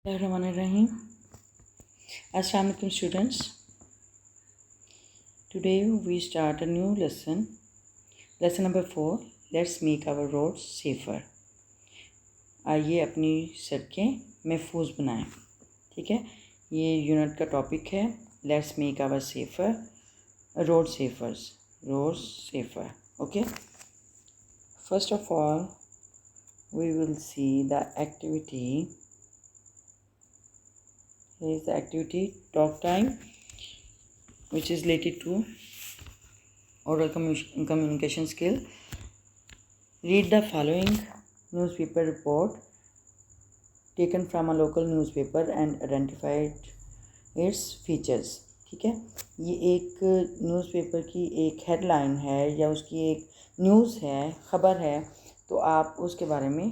Bismillahirrahmanirrahim. Assalamu alaikum students. Today we start a new lesson. Lesson number 4. Let's make our roads safer. आइए अपनी सड़कें महफूज बनाएं. ठीक है, ये यूनिट का टॉपिक है. Let's make our safer road safer. Okay. First of all, we will see the activity. Here is the activity talk time, which is related to oral communication skill. Read the following newspaper report taken from a local newspaper and identify its features. ठीक है, ये एक newspaper की एक headline है या उसकी एक न्यूज़ है, ख़बर है. तो आप उसके बारे में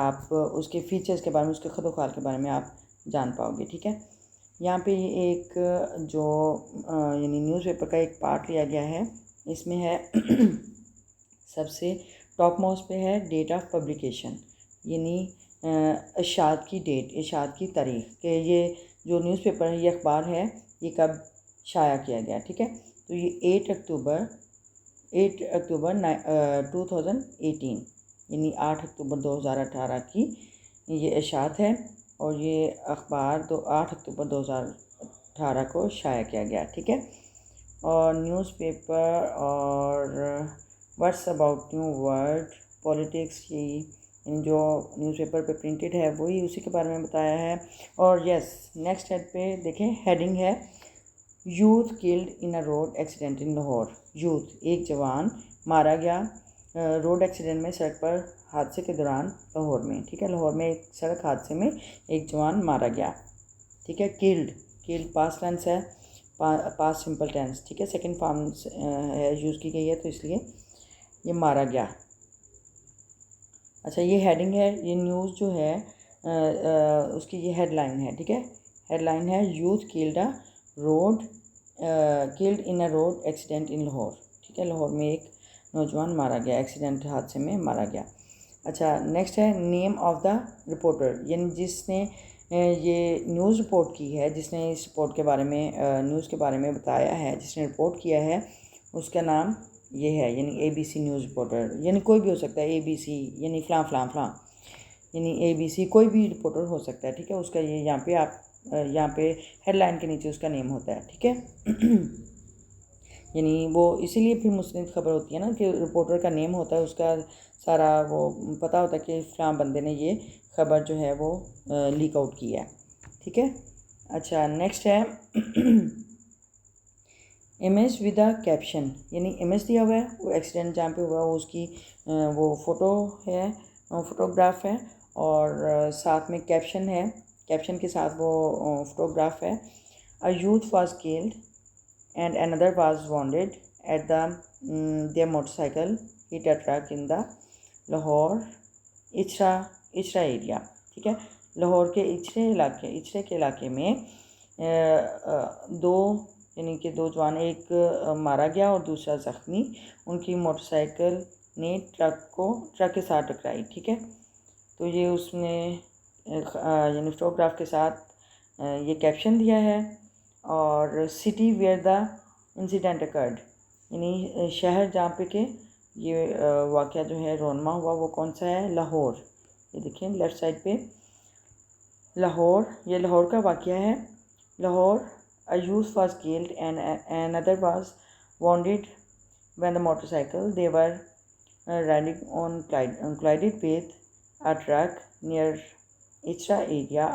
आप उसके फीचर्स के बारे में, उसके खदोखाल के बारे में आप जान पाओगे. ठीक है, यहाँ पे ये एक जो यानी न्यूज़पेपर का एक पार्ट लिया गया है. इसमें है सबसे टॉप मोस्ट पे है डेट ऑफ पब्लिकेशन, यानी इशात की डेट, इशात की तारीख़ कि ये जो न्यूज़पेपर है, ये अखबार है, ये कब शाया किया गया. ठीक है, तो ये 8 अक्टूबर 2018 यानी 8 अक्टूबर 2018 की ये इशात है और ये अखबार 8 अक्टूबर 2018 को शाया किया गया. ठीक है, और न्यूज़पेपर और what's about new world politics, ये जो न्यूज़पेपर पे प्रिंटेड है वही उसी के बारे में बताया है. और यस, नेक्स्ट हेड पे देखें, हेडिंग है youth killed in a road accident in Lahore. Youth, एक जवान मारा गया रोड एक्सीडेंट में, सड़क पर हादसे के दौरान लाहौर में. ठीक है, लाहौर में एक सड़क हादसे में एक जवान मारा गया. ठीक है, किल्ड पास्ट टेंस है, पास्ट सिंपल टेंस. ठीक है, सेकंड फॉर्म है यूज़ की गई है, तो इसलिए ये मारा गया. अच्छा, ये हेडिंग है. ये न्यूज़ जो है उसकी ये हेडलाइन है. ठीक है, हेडलाइन है youth killed in a road accident in Lahore. ठीक है, लाहौर में एक नौजवान मारा गया, एक्सीडेंट हादसे में मारा गया. अच्छा, नेक्स्ट है नेम ऑफ द रिपोर्टर, यानी जिसने ये न्यूज़ रिपोर्ट की है, जिसने इस रिपोर्ट के बारे में न्यूज़ के बारे में बताया है, जिसने रिपोर्ट किया है, उसका नाम ये है, यानी ABC न्यूज़ रिपोर्टर. यानी कोई भी हो सकता है, ABC यानी फ़लाँ, यानी ABC कोई भी रिपोर्टर हो सकता है. ठीक है, उसका ये यहाँ पे हेडलाइन के नीचे उसका नेम होता है. ठीक है यानी वो इसीलिए फिर मुस्ंद खबर होती है ना कि रिपोर्टर का नेम होता है, उसका सारा वो पता होता है कि फ़लाँ बंदे ने ये खबर जो है वो लीक आउट की है. ठीक है, अच्छा, नेक्स्ट है इमेज विद अ कैप्शन, यानी इमेज दिया हुआ है, वो एक्सीडेंट जहाँ पे हुआ वो उसकी वो फ़ोटो है, फ़ोटोग्राफ है, और साथ में कैप्शन है, कैप्शन के साथ वो फ़ोटोग्राफ है. A youth was killed and another was wounded at their motorcycle hit a truck in the Lahore Ichhra area. ठीक है, लाहौर के इचरे के इलाके में दो, यानी कि दो जवान, एक मारा गया और दूसरा ज़ख्मी. उनकी मोटरसाइकिल ने ट्रक के साथ टकराई. ठीक है, तो ये उसने यानी फोटोग्राफ के साथ ये कैप्शन दिया है. और city where the incident occurred, यानी शहर जहाँ पे के ये वाक़या जो है रोनमा हुआ, वो कौन सा है, लाहौर. ये देखिए लेफ़्ट साइड पे लाहौर, ये लाहौर का वाक़या है. Lahore, a youth was killed and another was wounded when the motorcycle they were riding on collided with a truck near Ichra area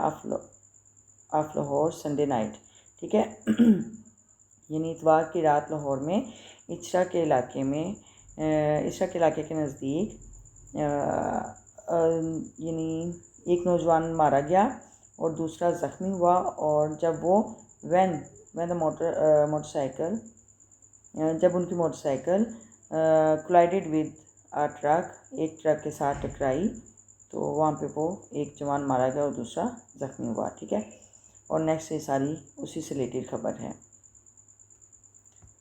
of Lahore Sunday night. ठीक है यानी इतवार की रात लाहौर में इचरा के इलाके के नज़दीक यानी एक नौजवान मारा गया और दूसरा ज़ख्मी हुआ. और जब वो मोटरसाइकिल जब उनकी motorcycle collided with a truck, एक ट्रक के साथ टकराई, तो वहाँ पे वो एक जवान मारा गया और दूसरा ज़ख्मी हुआ. ठीक है, और नेक्स्ट ये सारी उसी से रिलेटेड खबर है.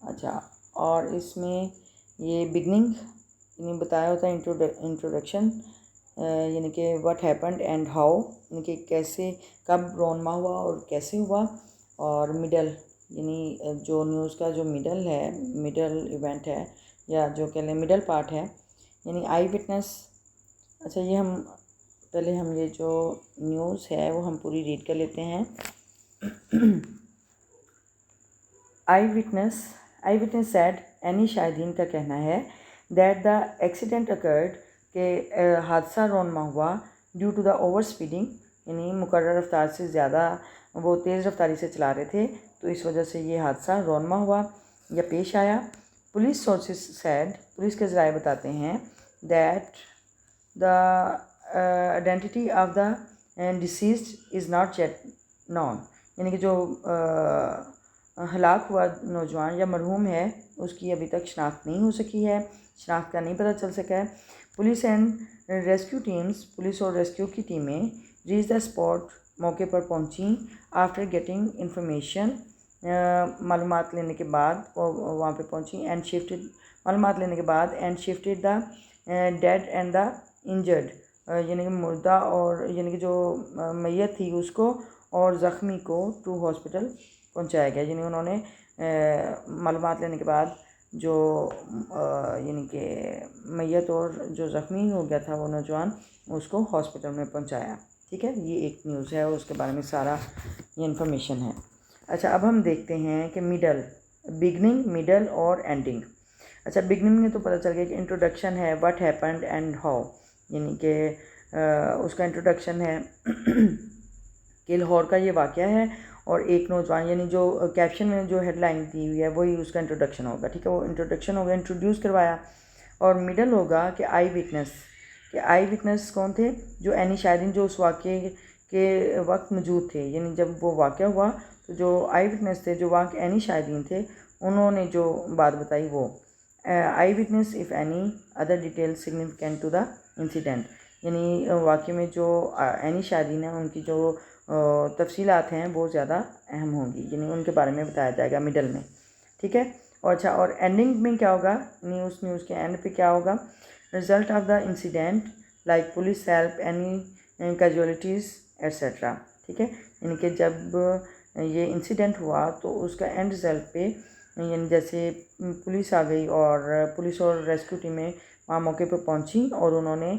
अच्छा, और इसमें ये बिगनिंग यानी बताया होता है इंट्रोडक्शन यानी कि व्हाट हैपेंड एंड हाउ, यानी कि कैसे कब रोनमा हुआ और कैसे हुआ। और मिडल यानी जो न्यूज़ का जो मिडल है, मिडल इवेंट है या जो कह लें मिडल पार्ट है, यानी आई विटनेस। अच्छा, ये हम पहले हम ये जो न्यूज़ है वो हम पूरी रीड कर लेते हैं। आई विटनेस सेड, एनी शाहिदीन का कहना है दैट द एक्सीडेंट अकर्ड के हादसा रोनमा हुआ due to the over speeding, यानी मुकर्रर रफ्तार से ज़्यादा वो तेज़ रफ्तारी से चला रहे थे तो इस वजह से ये हादसा रोनमा हुआ या पेश आया। पुलिस सोर्सेज सेड, पुलिस के ज़राए बताते हैं that the identity of the deceased is not yet non, यानी कि जो हलाक हुआ नौजवान या मरहूम है उसकी अभी तक शनाख्त नहीं हो सकी है, शनाख्त का नहीं पता चल सका है। Police and rescue teams, police और रेस्क्यू की टीमें रीच द स्पॉट, मौके पर पहुंची आफ्टर गेटिंग इंफॉर्मेशन, मालूमात लेने के बाद वो वहाँ पे पहुंची एंड शिफ्टेड, मालूमात लेने के बाद and shifted the dead and the injured, यानी कि मुर्दा और यानी कि जो मैयत थी उसको और ज़ख्मी को टू हॉस्पिटल पहुंचाया गया। यानी उन्होंने मालूमात लेने के बाद जो यानी कि मैयत और जो ज़ख्मी हो गया था वो नौजवान, उसको हॉस्पिटल में पहुंचाया। ठीक है, ये एक न्यूज़ है और उसके बारे में सारा ये इन्फॉर्मेशन है। अच्छा, अब हम देखते हैं कि मिडल, बिगनिंग, मिडल और एंडिंग। अच्छा, बिगनिंग में तो पता चल गया कि इंट्रोडक्शन है, व्हाट हैपेंड एंड हाउ, यानी कि उसका इंट्रोडक्शन है कि लाहौर का ये वाक़या है और एक नौजवान, यानी जो कैप्शन में जो हेडलाइन दी हुई है वही उसका इंट्रोडक्शन होगा। ठीक है, वो इंट्रोडक्शन होगा, इंट्रोड्यूस करवाया। और मिडल होगा कि आई विटनेस, कि आई विटनेस कौन थे, जो एनी शाहिदीन जो उस वाक़े के वक्त मौजूद थे, यानी जब वो वाक़या हुआ तो जो आई विटनेस थे, जो वहाँ के एनी शाहिदीन थे, उन्होंने जो बात बताई वो eye witness if any other detail significant to the incident, यानी वाक़े में जो एनी शाहिदीन है उनकी जो तफसीलात हैं वो ज़्यादा अहम होंगी, यानी उनके बारे में बताया जाएगा मिडल में। ठीक है, और अच्छा, और एंडिंग में क्या होगा, न्यूज़ के एंड पे क्या होगा, result of the incident like police help any casualties etcetera. ठीक है, यानी कि जब ये इंसिडेंट हुआ तो उसका एंड रिजल्ट पे, यानी जैसे पुलिस आ गई और पुलिस और रेस्क्यू टीमें वहाँ मौके पर पहुँची और उन्होंने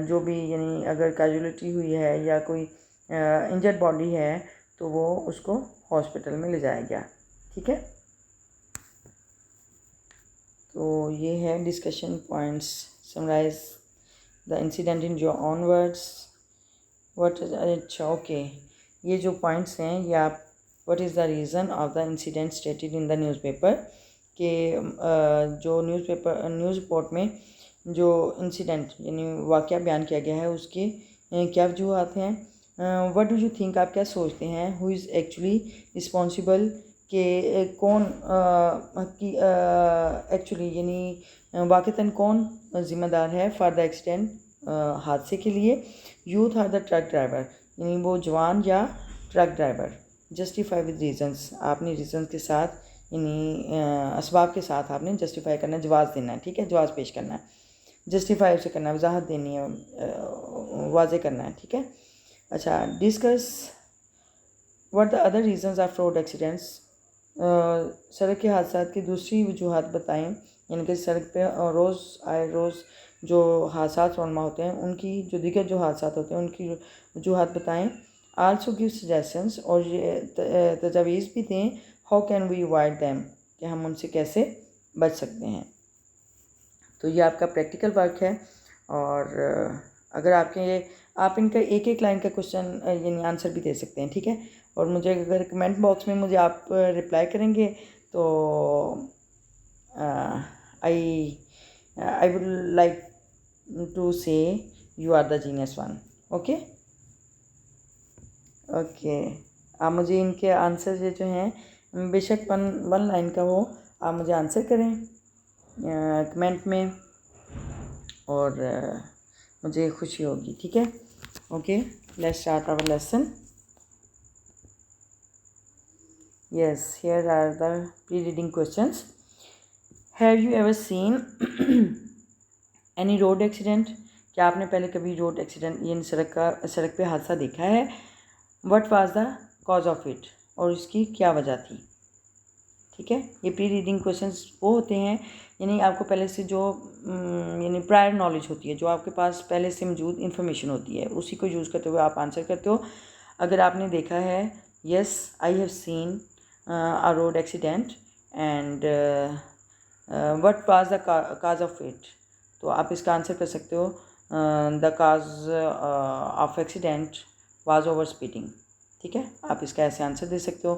जो भी यानी अगर कैजुअलिटी हुई है या कोई इंजर्ड बॉडी है तो वो उसको हॉस्पिटल में ले जाया गया। ठीक है, तो ये है discussion points, summarize the incident in your own words, what is, अच्छा ओके, ये जो पॉइंट्स हैं ये आप, what is the reason of the incident stated in the newspaper, के जो न्यूज़ रिपोर्ट में जो इंसिडेंट यानी वाक़या बयान किया गया है उसके क्या वजूहत हैं। व्हाट डू यू थिंक, आप क्या सोचते हैं, हु इज़ एक्चुअली रिस्पॉन्सिबल, के कौन एक्चुअली यानी वाक़तन कौन ज़िम्मेदार है फॉर द एक्सीडेंट, हादसे के लिए। Youth are the truck driver, यानी वो जवान या truck driver. Justify with reasons, आपने रीजंस के साथ यानी असबाब के साथ आपने जस्टिफाई करना है, जवाब देना है। ठीक है, जवाब पेश करना है, जस्टिफाई उसे करना है, वजाहत देनी है, वाजे करना है। ठीक है, अच्छा, discuss what the other reasons of road accidents, सड़क के हादसा की दूसरी वजूहत बताएं, यानी कि सड़क पे रोज़ जो हादसा रोनमा होते हैं उनकी जो दिक्कत जो हादसा होते हैं उनकी वजूहत बताएं। आल्सो गिव सजेशंस, और ये तजावीज़ भी दें, how can we avoid them, कि हम उनसे कैसे बच सकते हैं। तो ये आपका प्रैक्टिकल वर्क है और अगर आप इनका एक एक लाइन का क्वेश्चन यानी आंसर भी दे सकते हैं। ठीक है, और मुझे अगर कमेंट बॉक्स में मुझे आप रिप्लाई करेंगे तो I would like to say you are the genius one. Okay, आप मुझे इनके आंसर जो हैं बेशक वन लाइन का हो, आप मुझे आंसर करें कमेंट में और मुझे खुशी होगी। ठीक है, okay, let's start our lesson. Yes, here are the pre-reading questions. Have you ever seen any road accident क्या आपने पहले कभी रोड एक्सीडेंट यानी सड़क पे हादसा देखा है? What was the cause of it, और इसकी क्या वजह थी? ठीक है, ये प्री रीडिंग क्वेश्चंस वो होते हैं यानी आपको पहले से जो यानी प्रायर नॉलेज होती है, जो आपके पास पहले से मौजूद इन्फॉर्मेशन होती है, उसी को यूज़ करते हुए आप आंसर करते हो। अगर आपने देखा है yes I have seen a road accident and what was the cause of it, तो आप इसका आंसर कर सकते हो the cause of accident was over speeding. ठीक है, आप इसका ऐसे आंसर दे सकते हो।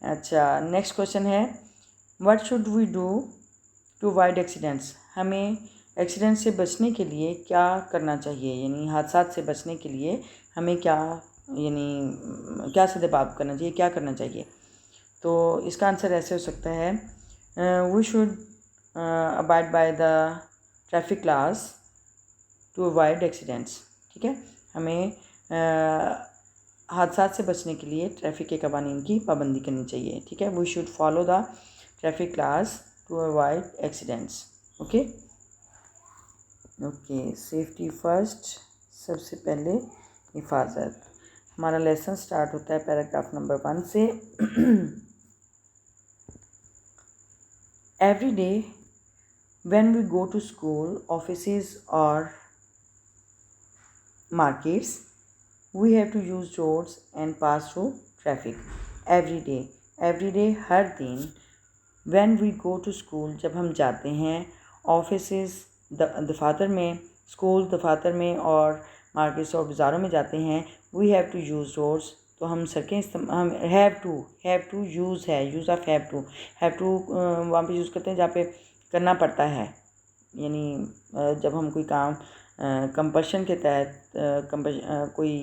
अच्छा, नेक्स्ट क्वेश्चन है what should we do to avoid accidents, हमें एक्सीडेंट से बचने के लिए क्या करना चाहिए, यानी हादसा से बचने के लिए हमें क्या यानी क्या सदेबाब करना चाहिए, क्या करना चाहिए? तो इसका आंसर ऐसे हो सकता है we should abide by the traffic laws to avoid accidents. ठीक है, हमें हादसा से बचने के लिए ट्रैफिक के कवानीन की पाबंदी करनी चाहिए। ठीक है, we should follow the traffic laws to avoid accidents. Okay okay, safety first, सबसे पहले हिफाजत। हमारा लेसन स्टार्ट होता है पैराग्राफ नंबर 1 से। Every day when we go to school, offices or markets, we have to use roads and pass through traffic. Every day हर दिन। when we go to school, जब हम जाते हैं, offices दफातर में, school दफातर में, और मार्केट्स और बाज़ारों में जाते हैं, we have to use roads, तो हम सड़कें हम have to यूज़ है, यूज़ ऑफ have to वहाँ पे यूज़ करते हैं जहाँ पे करना पड़ता है, यानी जब हम कोई काम कंपल्शन के तहत कोई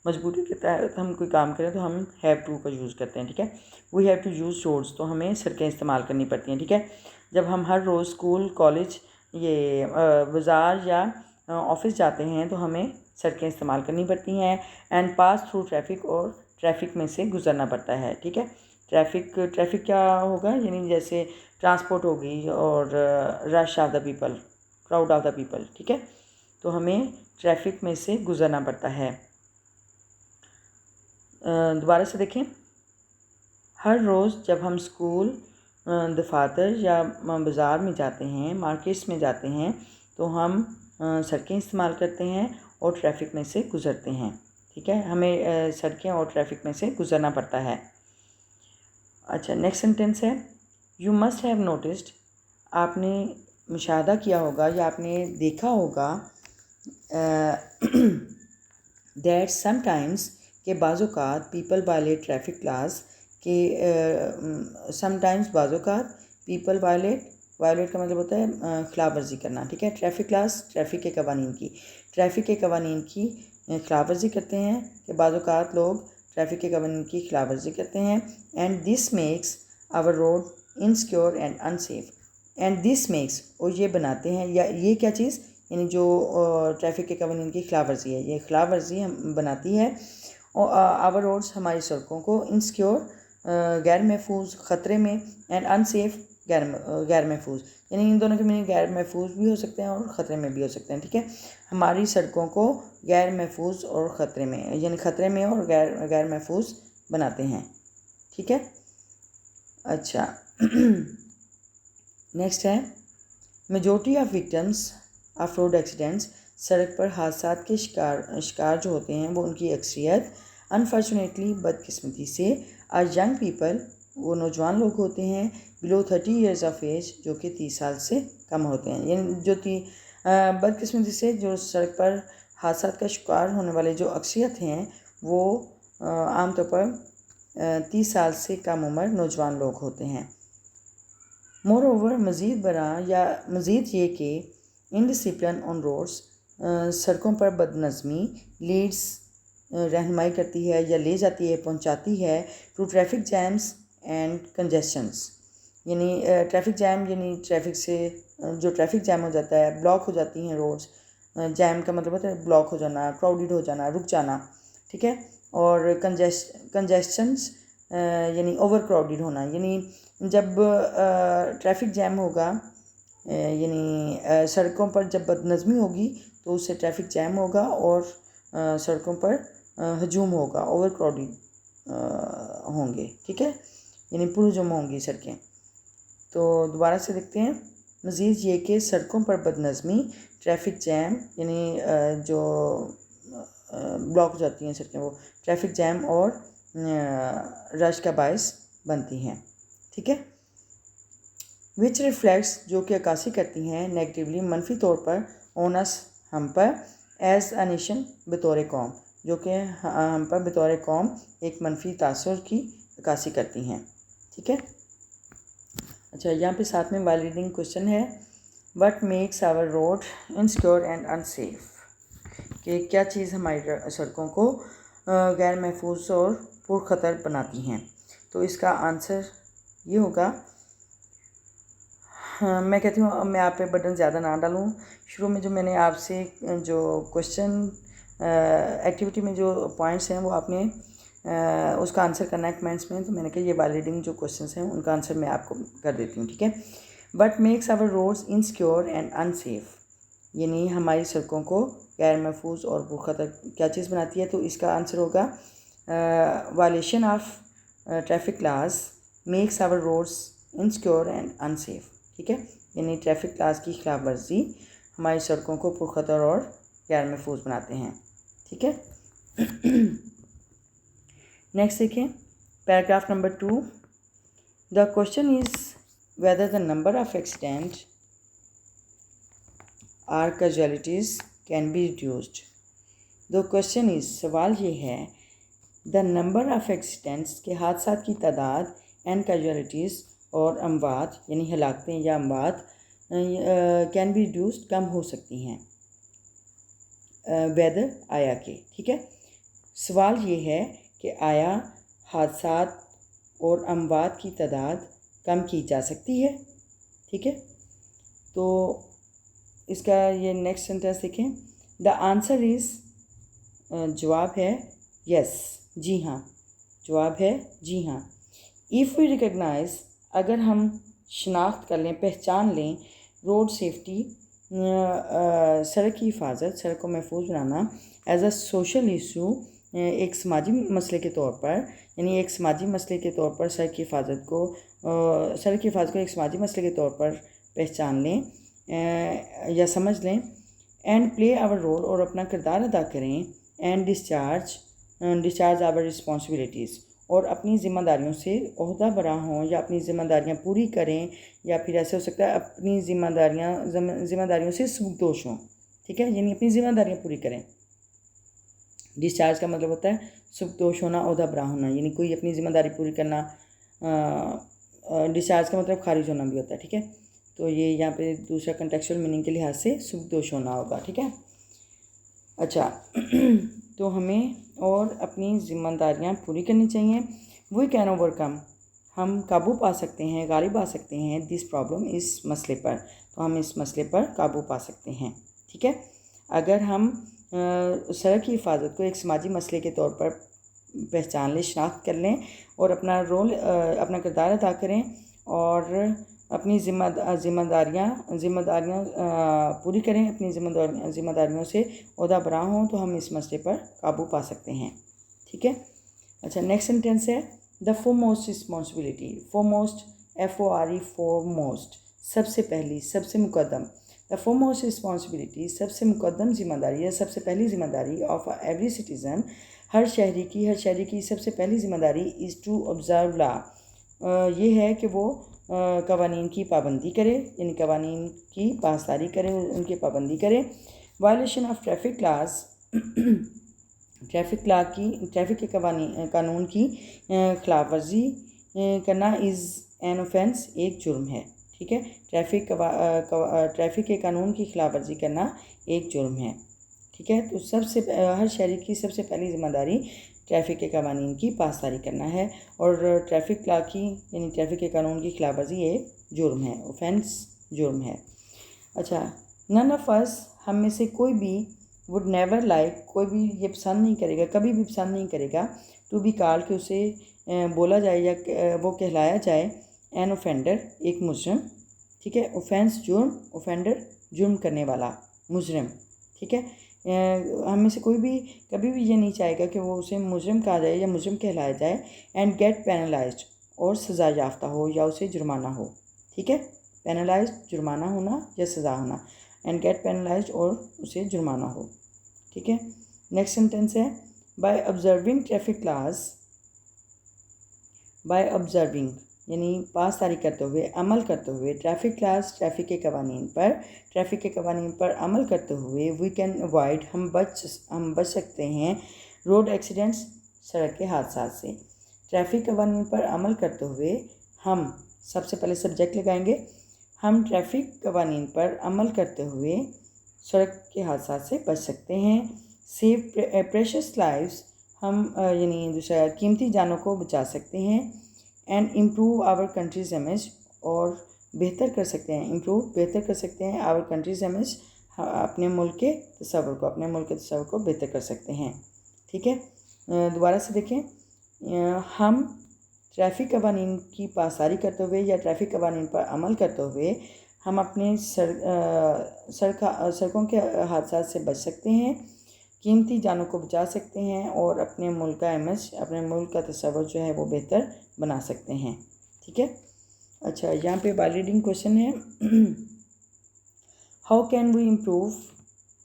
मजबूरी के तहत हम कोई काम करें तो हम हैव टू का यूज़ करते हैं। ठीक है, we have to use roads, तो हमें सड़कें इस्तेमाल करनी पड़ती हैं। ठीक है, जब हम हर रोज़ स्कूल, कॉलेज, ये बाज़ार या ऑफिस जाते हैं तो हमें सड़कें इस्तेमाल करनी पड़ती हैं। एंड पास थ्रू ट्रैफिक, और ट्रैफिक में से गुजरना पड़ता है। ठीक है, ट्रैफिक क्या होगा, यानी जैसे ट्रांसपोर्ट होगी और rush of the people, crowd of the people. ठीक है, तो हमें ट्रैफिक में से गुजरना पड़ता है। दोबारा से देखें, हर रोज़ जब हम स्कूल, दफातर या बाज़ार में जाते हैं, मार्केट्स में जाते हैं, तो हम सड़कें इस्तेमाल करते हैं और ट्रैफिक में से गुज़रते हैं। ठीक है, हमें सड़कें और ट्रैफिक में से गुज़रना पड़ता है। अच्छा, नेक्स्ट सेंटेंस है यू मस्ट हैव नोटिस्ड, आपने मुशाहदा किया होगा या आपने देखा होगा दैट समटाइम्स, के बाज़-औक़ात पीपल वायलेट ट्रैफिक लॉज, के समटाइम्स बाज़-औक़ात पीपल वायलेट का मतलब होता है खिलाफ वर्जी करना। ठीक है, ट्रैफिक लॉज ट्रैफिक के कवानीन की खिलाफ वर्जी करते हैं, कि बाज़-औक़ात लोग ट्रैफिक के कवानीन की खिलाफ वर्जी करते हैं। And this makes our road insecure and unsafe, and this makes, और ये बनाते हैं, या ये क्या चीज़, यानी जो ट्रैफिक के कवानीन की खिलाफ वर्जी है, ये खिलाफ वर्जी हम बनाती है और आवर रोड्स, हमारी सड़कों को, इनसिक्योर गैर महफूज, ख़तरे में, एंड अनसेफ गैर महफूज, यानी इन दोनों के मीनिंग गैर महफूज भी हो सकते हैं और ख़तरे में भी हो सकते हैं। ठीक है, हमारी सड़कों को गैर महफूज और ख़तरे में, यानी ख़तरे में और गैर महफूज बनाते हैं। ठीक है, अच्छा नेक्स्ट है majority of victims of road accidents, सड़क पर हादसा के शिकार जो होते हैं वो उनकी अक्सरियत अनफॉर्चुनेटली, बदकिस्मती से, आर यंग पीपल, वो नौजवान लोग होते हैं, बिलो 30 ईयर्स ऑफ एज, जो कि 30 साल से कम होते हैं। यानी जो बदकिस्मती से जो सड़क पर हादसा का शिकार होने वाले जो अक्सरियत हैं वो आमतौर पर 30 साल से कम उम्र नौजवान लोग होते हैं। मोर ओवर, मज़ीद बरा या मज़ीद ये कि इनडिसिप्लिन ऑन रोड्स, सड़कों पर बदनज़मी, लीड्स रहनुमाई करती है या ले जाती है, पहुंचाती है, to traffic jams and congestions, यानी ट्रैफिक जैम, यानी ट्रैफिक से जो ट्रैफिक जैम हो जाता है, ब्लॉक हो जाती हैं रोड्स। जैम का मतलब होता है ब्लॉक हो जाना, क्राउडेड हो जाना, रुक जाना। ठीक है, और कंजेशंस यानी ओवर क्राउडेड होना, यानी जब ट्रैफिक जैम होगा, यानी सड़कों पर जब बदनज़मी होगी तो उससे ट्रैफिक जैम होगा और सड़कों पर हजूम होगा, ओवर क्राउडिंग होंगे, ठीक है, यानी पुरहजम होंगी सड़कें। तो दोबारा से देखते हैं। मज़ीद ये कि सड़कों पर बदनज़मी, ट्रैफिक जैम यानी जो ब्लॉक हो जाती हैं सड़कें, वो ट्रैफिक जैम और रश का बायस बनती हैं, ठीक है। विच रिफ्लेक्ट्स जो कि अक्कासी करती हैं नेगेटिवली मनफी तौर पर ओनस हम पर, एज़ अ नेशन बतौर कौम, जो कि हम पर बतौर कौम एक मनफी तासुर की अक्कासी करती हैं, ठीक है। अच्छा, यहाँ पे साथ में वाइल रीडिंग क्वेश्चन है, what makes our road insecure and unsafe, कि क्या चीज़ हमारी सड़कों को गैर महफूज और पुरखतर बनाती हैं। तो इसका आंसर ये होगा, हाँ, मैं कहती हूँ मैं आप पे बटन ज़्यादा ना डालूँ। शुरू में जो मैंने आपसे जो क्वेश्चन एक्टिविटी में जो पॉइंट्स हैं वो आपने उसका आंसर करना है कमेंट्स में, तो मैंने कहा ये वाइल रीडिंग जो क्वेश्चंस हैं उनका आंसर मैं आपको कर देती हूँ, ठीक है। What makes our roads insecure and unsafe, यानी हमारी सड़कों को गैर महफूज और पुरखतर क्या चीज़ बनाती है। तो इसका आंसर होगा violation of traffic laws makes our roads insecure and unsafe, ठीक है, यानी ट्रैफिक लॉज की खिलाफ वर्जी हमारी सड़कों को पुरखतर और गैर महफूज बनाते हैं, ठीक है। नेक्स्ट देखें, paragraph number 2। The question is whether the number of accident or casualties can be reduced. The question is, सवाल ये है, द नंबर ऑफ एक्सीडेंट्स के हादसात की तादाद एंड कैजुअलिटीज़ और अमवात यानी हलाकतें या अमवात कैन बी रिड्यूस्ड कम हो सकती हैं, वेदर आया के, ठीक है। सवाल ये है कि आया हादसात और अमवात की तादाद कम की जा सकती है, ठीक है। तो इसका ये नेक्स्ट सेंटेंस देखें, द आंसर इज़, जवाब है यस, जी हाँ, जवाब है जी हाँ। इफ़ वी रिकग्नाइज, अगर हम शनाख्त कर लें, पहचान लें, रोड सेफ्टी सड़क की हिफाजत, सड़क को महफूज बनाना एज अ सोशल इशू, एक समाजी मसले के तौर पर, यानी एक समाजी मसले के तौर पर सड़क की हिफाजत को एक समाजी मसले के तौर पर पहचान लें या समझ लें, एंड प्ले आवर रोल, और अपना किरदार अदा करें, एंड डिस्चार्ज आवर रिस्पॉन्सिबिलिटीज़, और अपनी ज़िम्मेदारियों से ओहदा बरा हों या अपनी ज़िम्मेदारियां पूरी करें, या फिर ऐसे हो सकता है अपनी ज़िम्मेदारियों से सुबकदोश हों, ठीक है, यानी अपनी ज़िम्मेदारियां पूरी करें। डिस्चार्ज का मतलब होता है सुबकदोश होना, ओहदा बरा होना, यानी कोई अपनी ज़िम्मेदारी पूरी करना। डिस्चार्ज का मतलब खारिज होना भी होता है, ठीक है। तो ये यहाँ पे दूसरा कंटेक्चुअल मीनिंग के लिहाज से सुबकदोश होना होगा, ठीक है। अच्छा, तो हमें और अपनी ज़िम्मेदारियाँ पूरी करनी चाहिए। वी कैन ओवरकम, हम काबू पा सकते हैं, गालिब आ सकते हैं, दिस प्रॉब्लम, इस मसले पर, तो हम इस मसले पर काबू पा सकते हैं, ठीक है। अगर हम सड़क की हिफाजत को एक समाजी मसले के तौर पर पहचान लें, शनाख्त कर लें, और अपना रोल, अपना किरदार अदा करें, और अपनी जिम्मेदारियाँ पूरी करें, अपनी जिम्मेदारियों से ओहदा बरा हों, तो हम इस मसले पर काबू पा सकते हैं, ठीक है। अच्छा, नेक्स्ट सेंटेंस है, the foremost responsibility, foremost FORE, foremost, सबसे पहली, सबसे मुकद्दम। द फोरमोस्ट रिस्पॉन्सिबिलिटी, सबसे मुकद्दम जिम्मेदारी या सबसे पहली जिम्मेदारी ऑफ एवरी सिटीज़न, हर शहरी की सबसे पहली जिम्मेदारी इज़ टू ऑब्ज़र्व लॉ, ये है कि वो कवानीन की पाबंदी करे, यानी कवानीन की पासदारी करे, उनकी पाबंदी करे। Violation of traffic laws, traffic के कानून की खिलाफ वर्जी करना इज़ एन ऑफेंस, एक जुर्म है, ठीक है। ट्रैफिक के कानून की खिलाफ वर्जी करना एक जुर्म है, ठीक है। तो हर शहरी की सबसे पहली जिम्मेदारी ट्रैफिक के कानून की पासदारी करना है, और ट्रैफिक लॉ की यानी ट्रैफिक के कानून की खिलाफ वर्जी एक जुर्म है, ऑफेंस जुर्म है। अच्छा, नन ऑफ अस, हम में से कोई भी, वुड नेवर लाइक, कोई भी ये पसंद नहीं करेगा, कभी भी पसंद नहीं करेगा, टू बी कॉल्ड, कि उसे बोला जाए या वो कहलाया जाए, एन ऑफेंडर, एक मुजरिम, ठीक है। ऑफेंस जुर्म, ऑफेंडर जुर्म करने वाला, मुजरिम, ठीक है। हम में से कोई भी कभी भी ये नहीं चाहेगा कि वो उसे मुजरिम कहा जाए या मुजरिम कहलाया जाए। एंड गेट पेनलाइज्ड, और सज़ा याफ्ता हो या उसे जुर्माना हो। ठीक है, पेनलाइज्ड जुर्माना होना या सज़ा होना, एंड गेट पेनलाइज्ड और उसे जुर्माना हो। ठीक है। नेक्स्ट सेंटेंस है bye observing traffic class, by observing यानी पासदारी करते हुए, अमल करते हुए, ट्रैफिक क्लास ट्रैफिक के कवानीन पर अमल करते हुए, वी कैन अवॉइड हम बच सकते हैं रोड एक्सीडेंट्स सड़क के हादसा से। ट्रैफिक कवानीन पर अमल करते हुए हम, सबसे पहले सब्जेक्ट लगाएंगे, हम ट्रैफिक कवानीन पर अमल करते हुए सड़क के हादसा से बच सकते हैं। सेव प्रेशियस लाइव्स, हम यानी दूसरा कीमती जानों को बचा सकते हैं। And improve our country's image, और बेहतर कर सकते हैं आवर कंट्रीज़ इमेज, अपने मुल्क के तस्वर को बेहतर कर सकते हैं। ठीक है, दोबारा से देखें, हम ट्रैफिक कवानीन की पासदारी करते हुए या ट्रैफिक कवानीन पर अमल करते हुए हम अपने सड़कों के हादसा से बच सकते हैं, कीमती जानों को बचा सकते हैं और अपने मुल्क का इमेज, अपने मुल्क का तस्वर जो है वो बेहतर बना सकते हैं। ठीक है। अच्छा, यहाँ पे बाय रीडिंग क्वेश्चन है, how can we improve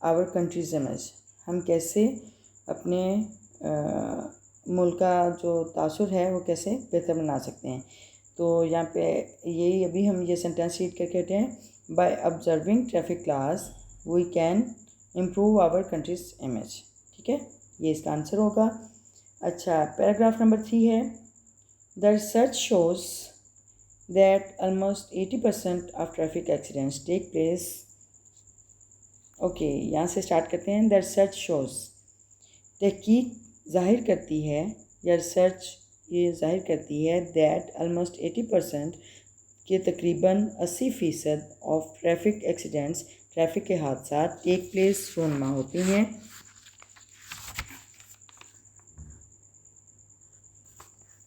our country's image, हम कैसे अपने मुल्क का जो तासुर है वो कैसे बेहतर बना सकते हैं। तो यहाँ पे यही अभी हम ये सेंटेंस रीड करके हटे हैं, by observing traffic class we can improve our country's image. ठीक है, ये इसका आंसर होगा। अच्छा, पैराग्राफ नंबर 3 है, the research shows that almost 80% of traffic accidents take place. Okay, यहाँ से स्टार्ट करते हैं। द रिसर्च शोज, तहकीक जाहिर करती है या रिसर्च ये जाहिर करती है दैट ऑलमोस्ट 80% के तकरीबन 80% ऑफ ट्रैफिक एक्सीडेंट्स, ट्रैफिक के हादसा टेक प्लेस रोनमा होती हैं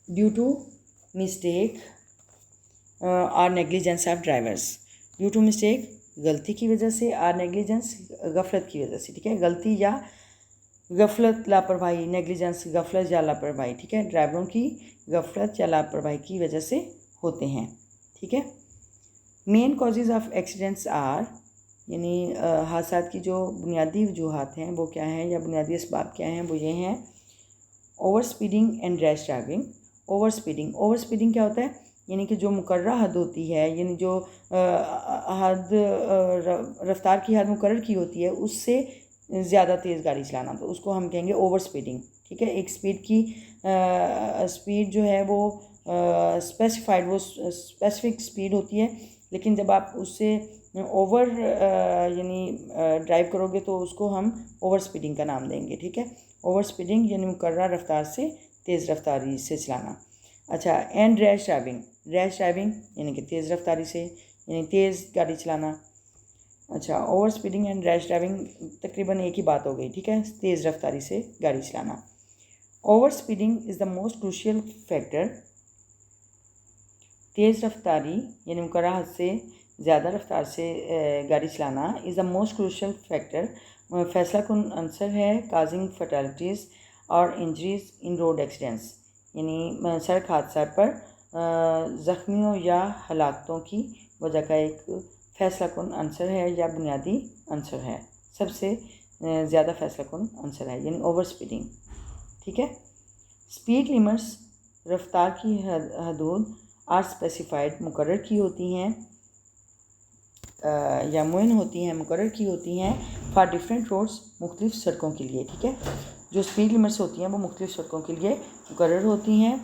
ड्यू टू मिस्टेक और negligence of drivers. Due to mistake गलती की वजह से, और नेग्लिजेंस गफलत की वजह से। ठीक है, गलती या गफलत, लापरवाही, नेग्लिजेंस गफलत या लापरवाही। ठीक है, ड्राइवरों की गफलत या लापरवाही की वजह से होते हैं। ठीक है, main causes of accidents are, यानी हादसा की जो बुनियादी वजूहात हैं वो क्या हैं या बुनियादी असबाब क्या हैं, वो ये हैं, over speeding and rash driving. Over speeding क्या होता है, यानी कि जो मुकर्रर हद होती है, यानी जो हद रफ्तार की हद मुकर्रर की होती है उससे ज़्यादा तेज़ गाड़ी चलाना, तो उसको हम कहेंगे ओवर स्पीडिंग। ठीक है, एक स्पीड जो है वो स्पेसिफिक स्पीड होती है, लेकिन जब आप उससे ओवर यानी ड्राइव करोगे तो उसको हम ओवर स्पीडिंग का नाम देंगे। ठीक है, ओवर स्पीडिंग यानी मुकर्रर रफ्तार से तेज़ रफ्तारी से चलाना। अच्छा, एंड रैश ड्राइविंग यानी कि तेज़ रफ्तारी से, यानी तेज़ गाड़ी चलाना। अच्छा, over speeding and rash driving तकरीबन एक ही बात हो गई। ठीक है, तेज़ रफ्तारी से गाड़ी चलाना। Over speeding is the most crucial factor, तेज़ रफ्तारी यानी मुकर्रर हद से ज़्यादा रफ्तार से गाड़ी चलाना is the most crucial factor, फैसला कुन आंसर है काजिंग फर्टैलिटीज़ और इंजरीज इन रोड एक्सीडेंट्स, यानी सड़क हादसा पर ज़ख्मियों या हलाकतों की वजह का एक फैसला कुन आंसर है या बुनियादी आंसर है, सबसे ज़्यादा फैसला कुन आंसर है, यानी ओवर स्पीडिंग। ठीक है, स्पीड लिमिट्स रफ्तार की हदूद आर स्पेसिफाइड मुकर्रर की होती हैं या मुयन होती हैं, मुकर्रर की होती हैं फॉर डिफरेंट रोड्स, मुख्तलिफ सड़कों के लिए। ठीक है, जो स्पीड लिमिट्स होती हैं वो मुख्तलिफ सड़कों के लिए मुकर्रर होती हैं।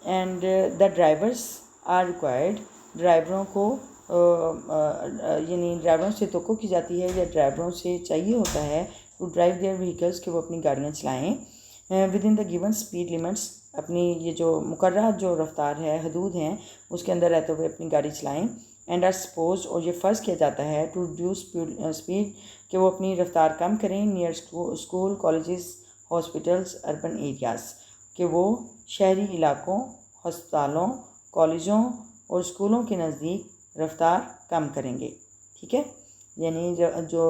And the drivers are required, ड्राइवरों को यानी ड्राइवरों से तवक्को की जाती है या ड्राइवरों से चाहिए होता है टू ड्राइव देयर व्हीकल्स, कि वो अपनी गाड़ियाँ चलाएँ with in the given speed limits, अपनी ये जो मुकर्रर जो रफ्तार है, हदूद हैं, उसके अंदर रहते हुए अपनी गाड़ी चलाएँ। एंड आर सपोज, और ये फ़र्ज़ किया जाता है टू रिड्यूस स्पीड, कि वो अपनी रफ्तार कम करें near school, colleges, hospitals, urban areas, कि वो शहरी इलाकों, हस्पतालों, कॉलेजों और स्कूलों के नज़दीक रफ्तार कम करेंगे। ठीक है, यानी जो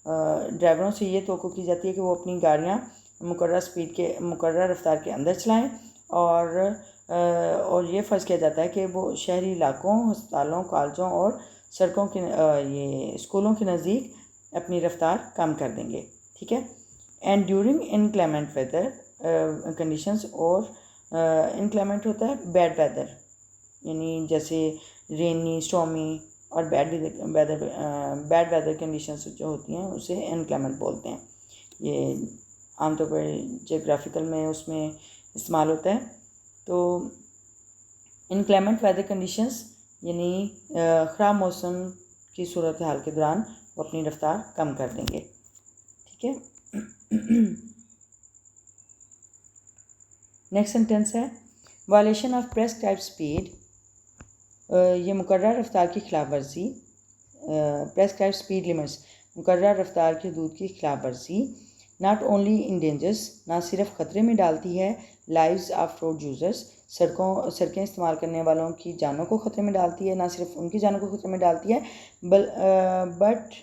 ड्राइवरों से ये तवक्को की जाती है कि वो अपनी गाड़ियाँ मुकर्रर रफ्तार के अंदर चलाएं और ये फ़र्ज़ किया जाता है कि वो शहरी इलाकों, अस्पतालों, कॉलेजों और सड़कों के ये स्कूलों के नज़दीक अपनी रफ्तार कम कर देंगे, ठीक है। एंड ड्यूरिंग इनक्लेमेंट वेदर कंडीशंस, और इनक्लेमेंट होता है बैड वेदर, यानी जैसे रेनी, स्टॉर्मी और बैड वेदर कंडीशंस जो होती हैं उसे इनक्लेमेंट बोलते हैं। ये आमतौर पर जियोग्राफिकल में उसमें इस्तेमाल होता है। तो इनक्लेमेंट वेदर कंडीशंस यानी ख़राब मौसम की सूरत हाल के दौरान वो अपनी रफ्तार कम कर देंगे, ठीक है। नेक्स्ट सेंटेंस है वायलेशन ऑफ प्रेस्क्राइब्ड स्पीड। ये मुकर्रर रफ्तार की खिलाफ वर्जी, प्रेस्क्राइब्ड स्पीड लिमिट्स, मुकर्रर रफ्तार की हदूद की खिलाफ वर्जी नॉट ओनली इंडेंजर्स, ना सिर्फ ख़तरे में डालती है लाइव्स ऑफ रोड यूज़र्स, सड़कें इस्तेमाल करने वालों की जानों को ख़तरे में डालती है, ना सिर्फ उनकी जानों को ख़तरे में डालती है, but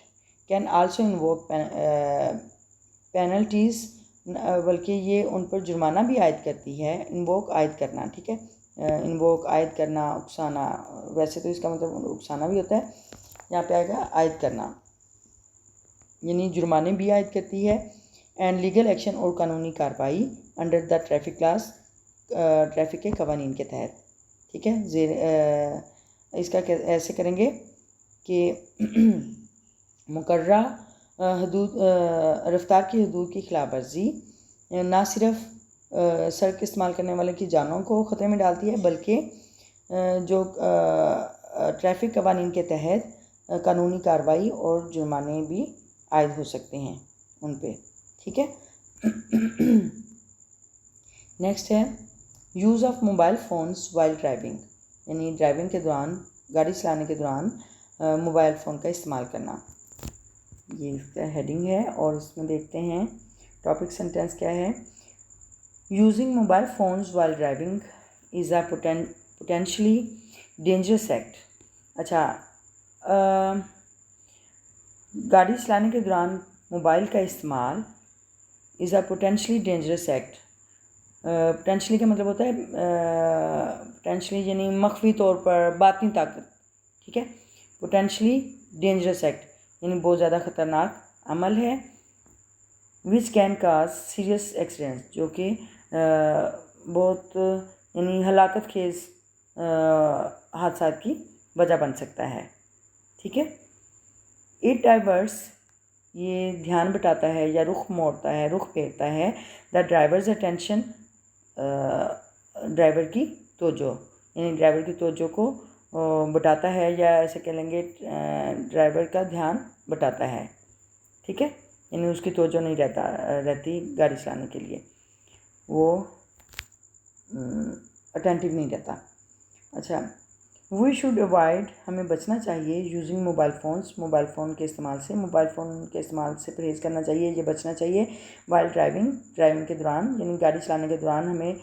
can also invoke penalties, बल्कि ये उन पर जुर्माना भी आयद करती है। इन्वोक आयद करना, ठीक है, इन्वोक आयद करना, उकसाना, वैसे तो इसका मतलब उकसाना भी होता है, यहाँ पे आएगा आयद करना, यानी जुर्माने भी आयद करती है। एंड लीगल एक्शन और कानूनी कार्रवाई under the traffic class, traffic के कवानीन के तहत, ठीक है। इसका ऐसे करेंगे कि मुकर्रा हदूद रफ्तार की हदूद की खिलाफ वर्जी ना सिर्फ सड़क इस्तेमाल करने वाले की जानों को ख़तरे में डालती है, बल्कि जो ट्रैफिक कवानीन के तहत कानूनी कार्रवाई और जुर्माने भी आयद हो सकते हैं उन पे, ठीक है। नेक्स्ट है use of mobile phones while driving, यानी ड्राइविंग के दौरान, गाड़ी चलाने के दौरान मोबाइल फ़ोन का इस्तेमाल करना। ये इसका हेडिंग है और इसमें देखते हैं टॉपिक सेंटेंस क्या है। Using mobile phones while driving is a potentially dangerous act. अच्छा, गाड़ी चलाने के दौरान मोबाइल का इस्तेमाल is a potentially dangerous act. Potentially का मतलब होता है पोटेंशली यानी मख्फी तौर पर, बातनी ताकत, ठीक है। पोटेंशली डेंजरस एक्ट यानी बहुत ज़्यादा ख़तरनाक अमल है। Which can cause serious accident, जो कि बहुत यानी हलाकत खेज़ हादसा की वजह बन सकता है, ठीक है। इट डाइवर्स, ये ध्यान बटाता है या रुख मोड़ता है, रुख फेरता है द ड्राइवर्स अटेंशन, ड्राइवर की तवज्जो, यानी ड्राइवर की तवज्जो को बटाता है, या ऐसे कह लेंगे ड्राइवर का ध्यान बटाता है, ठीक है, यानी उसकी तवज्जो नहीं रहती गाड़ी चलाने के लिए, वो अटेंटिव नहीं रहता। अच्छा, वी शुड अवॉइड, हमें बचना चाहिए using mobile phones, mobile phone के इस्तेमाल से, मोबाइल फ़ोन के इस्तेमाल से परहेज़ करना चाहिए, ये बचना चाहिए। वाइल ड्राइविंग के दौरान, यानी गाड़ी चलाने के दौरान हमें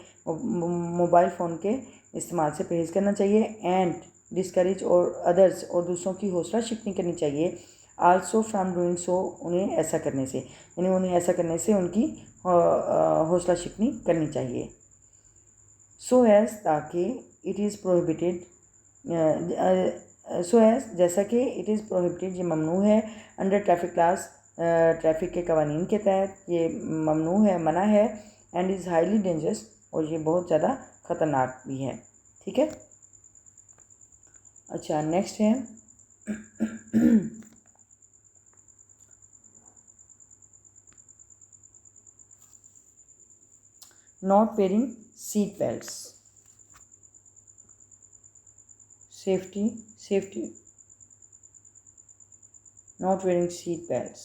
मोबाइल फ़ोन के इस्तेमाल से परहेज़ करना चाहिए। एंड डिस्करेज और अदर्स, और दूसरों की हौसला शिकनी करनी चाहिए। आल्सो फ्राम डूइंग सो, उन्हें ऐसा करने से, यानी उन्हें ऐसा करने से उनकी हौसला शिकनी करनी चाहिए। सो एज़, ताकि, it is prohibited, so as, जैसा कि, इट इज़ प्रोहिबिटेड, ये ममनू है, अंडर ट्रैफिक क्लास, ट्रैफिक के कवानीन के तहत ये ममनू है, मना है। एंड इज़ हाईली डेंजरस, और ये बहुत ज़्यादा ख़तरनाक भी है, ठीक है। अच्छा, नेक्स्ट है not wearing seat belts, safety not wearing seat belts.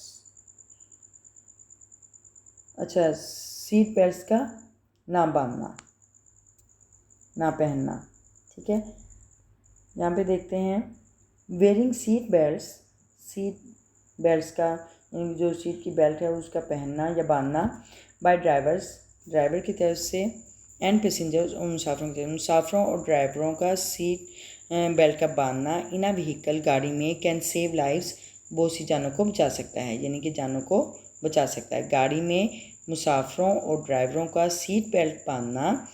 अच्छा, सीट बेल्ट्स का ना बांधना, ना पहनना, ठीक है। यहाँ पे देखते हैं वेयरिंग सीट बेल्ट्स का, यानी जो सीट की बेल्ट है उसका पहनना या बांधना, बाय ड्राइवर की तरफ से, एंड पैसेंजर्स, और मुसाफिरों और ड्राइवरों का सीट बेल्ट का बांधना इन अ व्हीकल, गाड़ी में, कैन सेव लाइव्स, बहुत सी जानों को बचा सकता है, यानी कि जानों को बचा सकता है। गाड़ी में मुसाफिरों और ड्राइवरों का सीट बेल्ट बांधना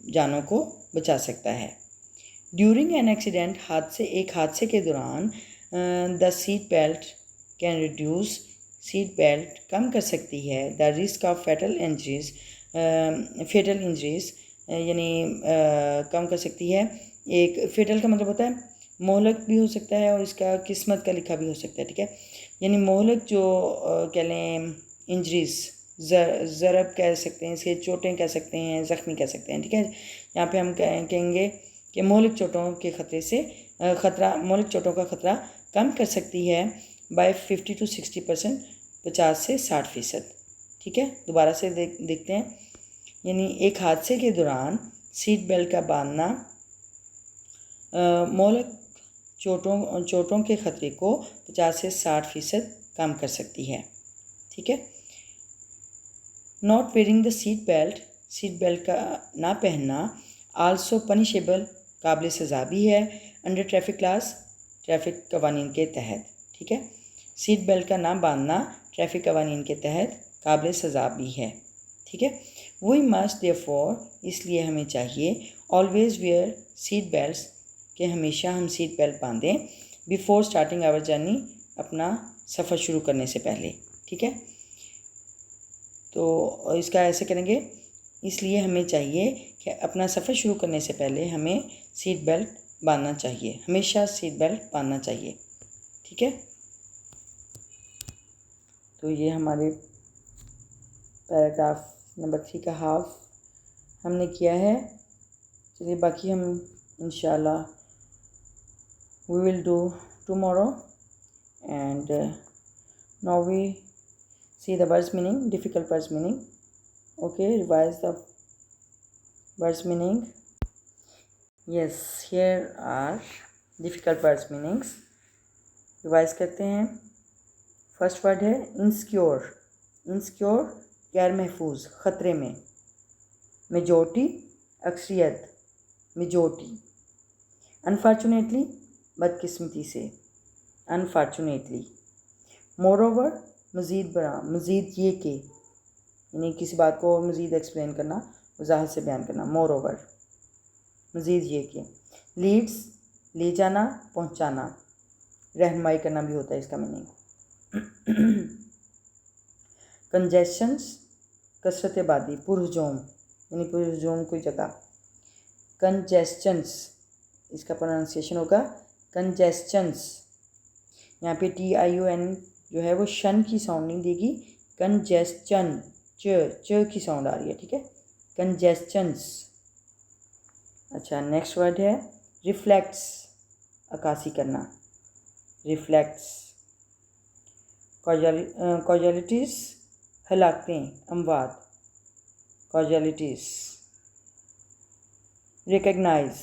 जानों को बचा सकता है। ड्यूरिंग एन एक्सीडेंट, एक हादसे के दौरान the seat belt can reduce, seat belt कम कर सकती है the risk of fatal injuries, यानी कम कर सकती है। एक फेटल का मतलब होता है मोहलक भी हो सकता है और इसका किस्मत का लिखा भी हो सकता है, ठीक है। यानी मोहलक जो कह लें इंजरीज, ज़रब कह सकते हैं, इसके चोटें कह सकते हैं, ज़ख्मी कह सकते हैं, ठीक है। यहाँ पे हम कहेंगे कि मोहलक चोटों के खतरे से मोहलक चोटों का खतरा कम कर सकती है बाय 50 to 60%, 50 से 60%, ठीक है। दोबारा से देखते हैं, यानी एक हादसे के दौरान सीट बेल्ट का बांधना मोहलक चोटों के खतरे को 50 से 60% कम कर सकती है, ठीक है। Not wearing the seat belt का ना पहनना आल्सो पनिशेबल, काबिल सज़ा भी है अंडर ट्रैफिक कवानीन के तहत, ठीक है। सीट बेल्ट का ना बांधना ट्रैफिक कवानीन के तहत काबिल सज़ा भी है, ठीक है। वी मस्ट देयरफॉर, इसलिए हमें चाहिए ऑलवेज़ वेयर सीट बेल्ट्स, कि हमेशा हम सीट बेल्ट बांधें बिफोर स्टार्टिंग आवर जर्नी, अपना सफ़र शुरू करने से पहले, ठीक है। तो इसका ऐसे करेंगे, इसलिए हमें चाहिए कि अपना सफ़र शुरू करने से पहले हमें सीट बेल्ट बांधना चाहिए, हमेशा सीट बेल्ट बांधना चाहिए, ठीक है। तो ये हमारे पैराग्राफ नंबर 3 का हाफ हमने किया है। चलिए बाकी हम इंशाल्लाह we will do tomorrow, and now we see the words meaning, difficult words meaning. Okay, revise the words meaning. Yes, here are difficult words meanings. Revise करते हैं। फर्स्ट वर्ड है इनसिक्योर, इनसिक्योर गैर महफूज, ख़तरे में। मेजॉरिटी अक्सरियत, majority. Unfortunately बदकिस्मती से, अनफॉर्चुनेटली। मोरओवर मज़ीद बरा, मज़ीद ये के, यानी किसी बात को और मज़ीद एक्सप्लेन करना, वजाहत से बयान करना, मोरओवर मज़ीद ये के। लीड्स ले जाना, पहुँचाना, रहनुमाई करना भी होता है इसका मीनिंग। कंजेशंस कसरत आबादी, पुरहजूम, यानी पुरहजूम कोई जगह। कंजेस्चंस, इसका प्रोनाउंसिएशन होगा कंजेस्चंस। यहाँ पे TION जो है वो शन की साउंड नहीं देगी, कंजेस्चन च की साउंड आ रही है, ठीक है। कंजेस्चंस। अच्छा, नेक्स्ट वर्ड है रिफ्लेक्ट्स, अक्कासी करना, रिफ्लेक्ट्स। कॉजलिटीज़ हलाकतें, अमवात, कॉजलिटीज़। रिकग्नाइज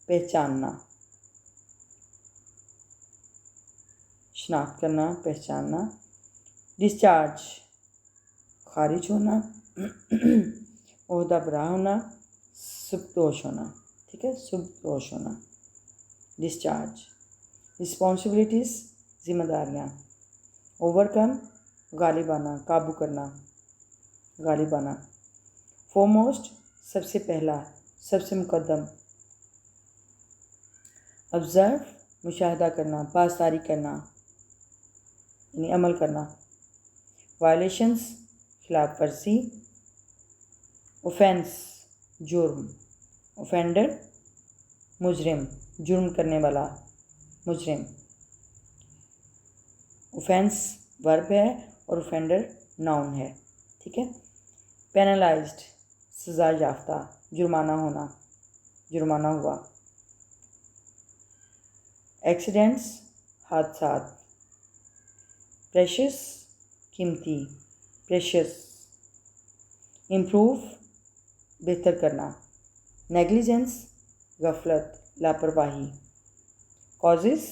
पहचानना, शनाख्त करना, पहचानना। डिस्चार्ज खारिज होना, ओहदा बरा होना, सुबदोश होना, ठीक है, सुबदोश होना, डिस्चार्ज। रिस्पॉन्सिबिलिटीज़ जिम्मेदारियाँ। ओवरकम गालिबाना, काबू करना, गालिबाना। फोरमोस्ट सबसे पहला, सबसे मुकद्दम। ऑब्ज़र्व मुशाहदा करना, पासदारी करना, यानी अमल करना। वायलेशंस खिलाफ वर्जी। ऑफेंस जुर्म, ऑफेंडर मुजरिम, जुर्म करने वाला, मुजरिम। ऑफेंस वर्ब है और ऑफेंडर नाउन है, ठीक है। पेनलाइज्ड सज़ा याफ्ता, जुर्माना होना, जुर्माना हुआ। एक्सीडेंट्स हादसात। प्रेशस कीमती, प्रेशस। इम्प्रूव बेहतर करना। नेग्लिजेंस गफलत, लापरवाही। कॉजेस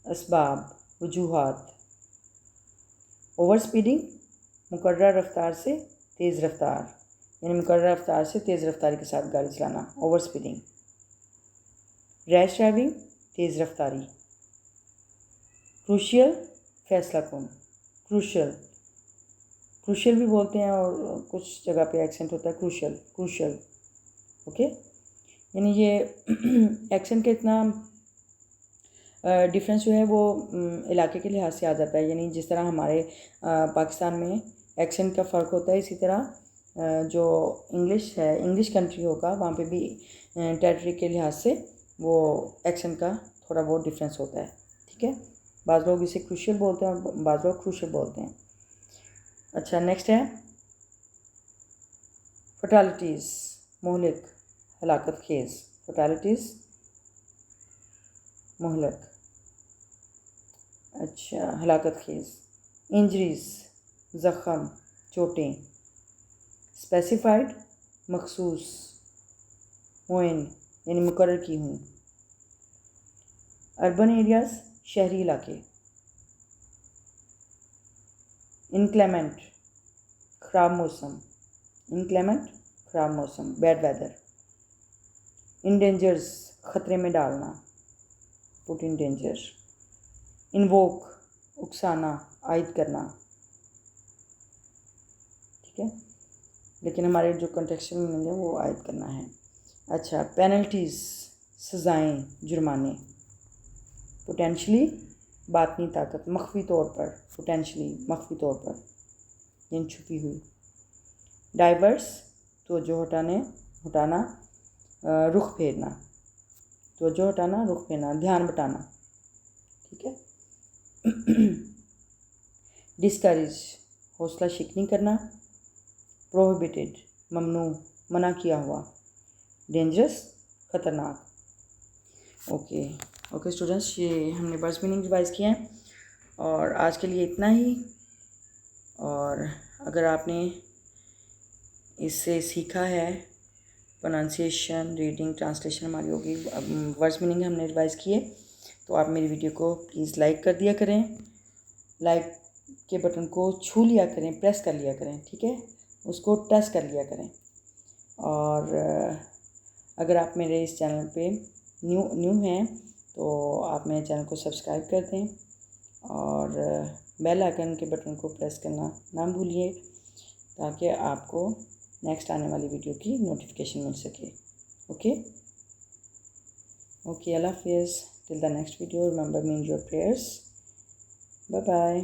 असबाब, वजूहात। ओवर स्पीडिंग मुकर्रर रफ्तार से तेज़ रफ्तार, यानी मुकर्रर रफ्तार से तेज़ रफ्तारी के साथ गाड़ी चलाना, ओवर स्पीडिंग। रैश ड्राइविंग तेज़ रफ्तारी। क्रूशियल, फैसला कौन। क्रूशियल, क्रूशियल भी बोलते हैं और कुछ जगह पे एक्सेंट होता है क्रूशियल, क्रूशियल। ओके, यानी ये एक्सेंट का इतना डिफरेंस जो है वो इलाके के लिहाज से आ जाता है। यानी जिस तरह हमारे पाकिस्तान में एक्सेंट का फ़र्क होता है, इसी तरह जो इंग्लिश है, इंग्लिश कंट्री होगा वहाँ पे भी टेरिटरी के लिहाज से वो एक्सेंट का थोड़ा बहुत डिफरेंस होता है। ठीक है, बाज़ लोग इसे क्रूशियल बोलते हैं और बाज़ लोग क्रूशियल बोलते हैं। अच्छा, नेक्स्ट है फर्टालिटीज़, मोहलिक, हलाकत खेज़। फर्टालिटीज़, मोहलक, अच्छा, हलाकत खेज़। इंजरीज़, ज़ख़म, चोटें। स्पेसिफाइड, मखसूस, मुअय्यन यानी मुकर्रर की हुई। अर्बन एरियाज़, शहरी इलाके। इनक्लेमेंट, ख़राब मौसम। इनक्लेमेंट, ख़राब मौसम, बैड वेदर। इंडेंजर्स, ख़तरे में डालना, पुट इन डेंजर। इन्वोक, उकसाना, आयद करना। ठीक है, लेकिन हमारे जो कॉन्टेक्स्चुअल मीनिंग है वो आयद करना है। अच्छा, पेनल्टीज़, सज़ाएँ, जुर्माने। पोटेंशली, बातनी ताकत, मख्फी तौर पर। पोटेंशली, मख्फी तौर पर यानी छुपी हुई। डाइवर्स, तवज्जो हटाना, रुख फेरना। तवज्जो हटाना, रुख फेरना, ध्यान बटाना। ठीक है। डिस्करेज, हौसला शिकनी करना। प्रोहिबिटेड, ममनू, मना किया हुआ। डेंजरस, ख़तरनाक। ओके स्टूडेंट्स, ये हमने वर्ड्स मीनिंग रिवाइज़ किए हैं और आज के लिए इतना ही। और अगर आपने इससे सीखा है, प्रोनाउंसिएशन, रीडिंग, ट्रांसलेशन हमारी होगी, वर्ड्स मीनिंग हमने रिवाइज़ किए, तो आप मेरी वीडियो को प्लीज़ लाइक कर दिया करें। लाइक के बटन को छू लिया करें, प्रेस कर लिया करें। ठीक है, उसको टच कर लिया करें। और अगर आप मेरे इस चैनल पे न्यू हैं तो आप मेरे चैनल को सब्सक्राइब कर दें और बेल आइकन के बटन को प्रेस करना ना भूलिए, ताकि आपको नेक्स्ट आने वाली वीडियो की नोटिफिकेशन मिल सके। ओके, अल्लाह हाफिज़। Till the next video, remember me in your prayers. Bye bye.